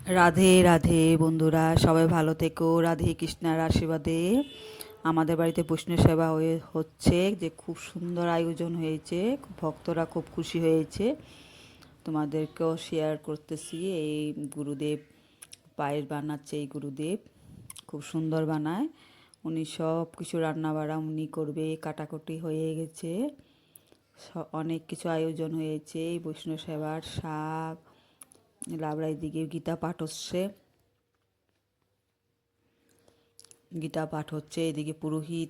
রাধে রাধে বন্ধুরা, সবাই ভালো থেকো। রাধে কৃষ্ণার আশীর্বাদে আমাদের বাড়িতে বৈষ্ণব সেবা হচ্ছে, যে খুব সুন্দর আয়োজন হয়েছে, ভক্তরা খুব খুশি হয়েছে। তোমাদেরকেও শেয়ার করতেছি। এই গুরুদেব পায়েস বানাচ্ছে, এই গুরুদেব খুব সুন্দর বানায়। উনি সব কিছু রান্নাবাড়া উনি করবে, কাটাকুটি হয়ে গেছে, অনেক কিছু আয়োজন হয়েছে। বৈষ্ণব সেবার শাক, লাবড়াই দিকে গীতা পাঠ হচ্ছে, গীতা পাঠ হচ্ছে। এদিকে পুরোহিত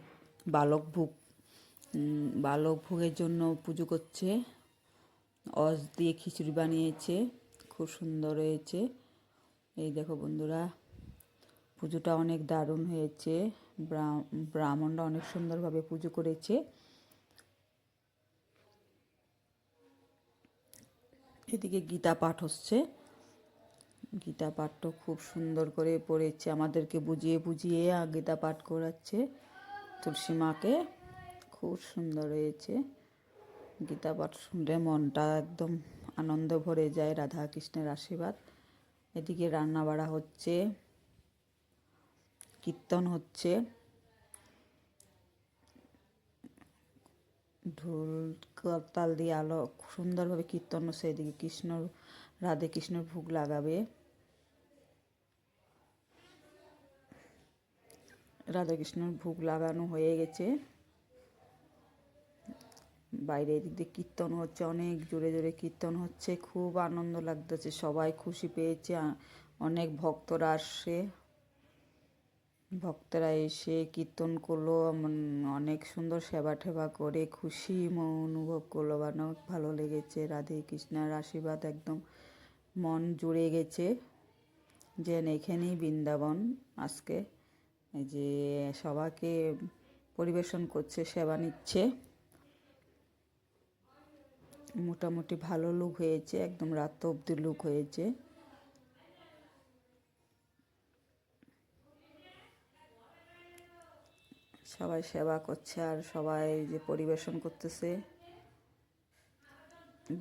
বালক ভোগ, বালক ভোগের জন্য পুজো করছে। অজ দিয়ে খিচুড়ি বানিয়েছে, খুব সুন্দর হয়েছে। এই দেখো বন্ধুরা, পুজোটা অনেক দারুণ হয়েছে। ব্রাহ্মণরা অনেক সুন্দরভাবে পুজো করেছে। এদিকে গীতা পাঠ হচ্ছে, গীতা পাঠটা খুব সুন্দর করে পড়েছে, আমাদেরকে বুঝিয়ে বুঝিয়ে গীতা পাঠ করাচ্ছে তুলসী মাকে। খুব সুন্দর হয়েছে। গীতা পাঠ শুনলে মনটা একদম আনন্দ ভরে যায়, রাধা কৃষ্ণের আশীর্বাদ। এদিকে রান্না বাড়া হচ্ছে, কীর্তন হচ্ছে, ঢোল করতাল দিয়ে আলো সুন্দরভাবে কীর্তন হচ্ছে। এদিকে রাধে কৃষ্ণর ভোগ লাগাবে। রাধাকৃষ্ণর ভোগ লাগানো হয়ে গেছে। বাইরে এদিক দিয়ে কীর্তন হচ্ছে, অনেক জোরে জোরে কীর্তন হচ্ছে, খুব আনন্দ লাগতেছে, সবাই খুশি পেয়েছে। অনেক ভক্তরা আসছে, ভক্তরা এসে কীর্তন করলো, অনেক সুন্দর সেবা টেবা করে খুশি অনুভব করলো, অনেক ভালো লেগেছে। রাধে কৃষ্ণের আশীর্বাদ একদম মন জুড়ে গেছে, যেন এখানেই বৃন্দাবন। আজকে এই যে সবাইকে পরিবেশন করছে, সেবা নিচ্ছে। মোটামুটি ভালো লুক হয়েছে, একদম রাত অবধি লুক হয়েছে। সবাই সেবা করছে আর সবাই যে পরিবেশন করতেছে,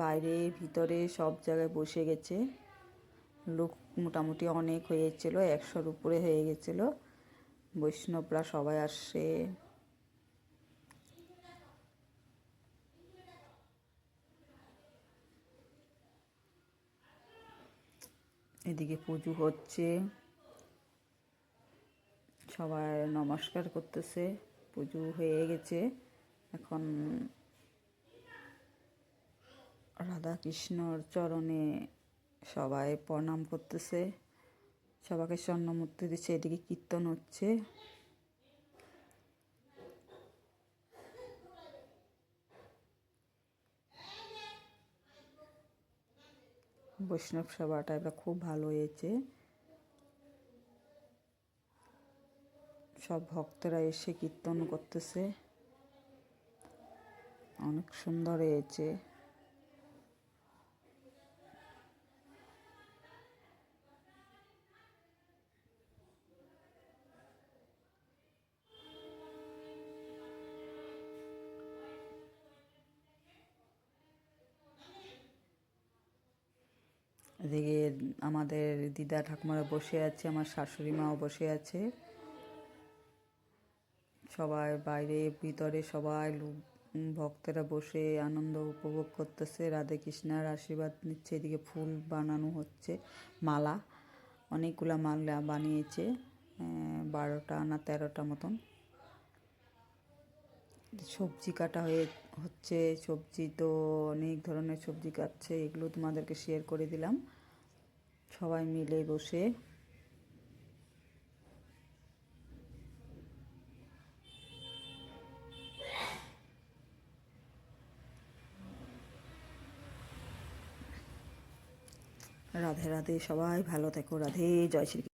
বাইরে ভিতরে সব জায়গায় বসে গেছে। লোক মোটামুটি অনেক হয়েছিল, 100-র উপরে হয়ে গেছিল। বৈষ্ণবরা সবাই আসছে। এদিকে পুজো হচ্ছে, সবাই নমস্কার করতেছে। পুজো হয়ে গেছে, এখন রাধা কৃষ্ণর চরণে সবাই প্রণাম করতেছে, সবাইকে স্বর্ণমূর্তি দিচ্ছে। এদিকে কীর্তন হচ্ছে। বৈষ্ণব সেবাটা এবার খুব ভালো হয়েছে। সব ভক্তরা এসে কীর্তন করতেছে, অনেক সুন্দর হয়েছে। এদিকে আমাদের দিদা ঠাকুমারা বসে আছে, আমার শাশুড়ি মাও বসে আছে। সবাই বাইরে ভিতরে সবাই ভক্তরা বসে আনন্দ উপভোগ করতেছে, রাধে কৃষ্ণের আশীর্বাদ নিচ্ছে। এদিকে ফুল বানানো হচ্ছে, মালা, অনেকগুলা মালা বানিয়েছে, 12টা না 13টা মতন। সবজি কাটা হচ্ছে, সবজি তো অনেক ধরনের সবজি কাটছে, এগুলো তোমাদেরকে শেয়ার করে দিলাম। সবাই মিলে বসে রাধে রাধে, সবাই ভালো থেকো। রাধে, জয় শ্রী।